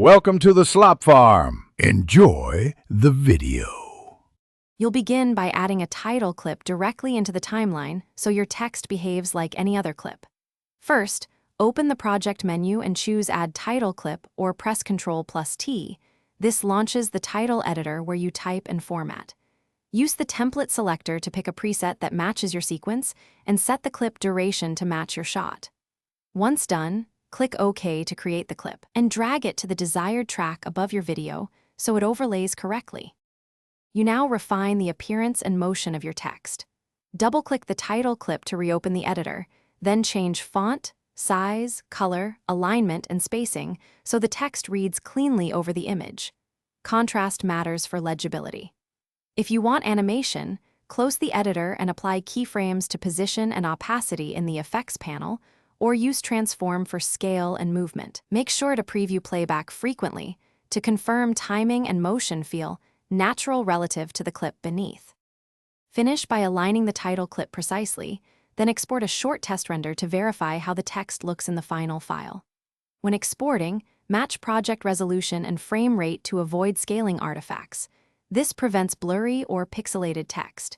Welcome to the Slop Farm. Enjoy the video. You'll begin by adding a title clip directly into the timeline so your text behaves like any other clip. First, open the project menu and choose Add Title Clip or press Ctrl+T. This launches the title editor where you type and format. Use the template selector to pick a preset that matches your sequence and set the clip duration to match your shot. Once done, click OK to create the clip and drag it to the desired track above your video so it overlays correctly. You now refine the appearance and motion of your text. Double-click the title clip to reopen the editor, then change font, size, color, alignment, and spacing so the text reads cleanly over the image. Contrast matters for legibility. If you want animation, close the editor and apply keyframes to position and opacity in the Effects panel, or use Transform for scale and movement. Make sure to preview playback frequently to confirm timing and motion feel natural relative to the clip beneath. Finish by aligning the title clip precisely, then export a short test render to verify how the text looks in the final file. When exporting, match project resolution and frame rate to avoid scaling artifacts. This prevents blurry or pixelated text.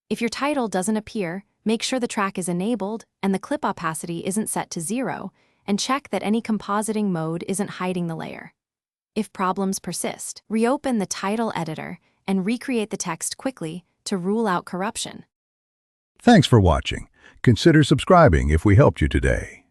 If your title doesn't appear, make sure the track is enabled and the clip opacity isn't set to 0, and check that any compositing mode isn't hiding the layer. If problems persist, reopen the title editor and recreate the text quickly to rule out corruption. Thanks for watching. Consider subscribing if we helped you today.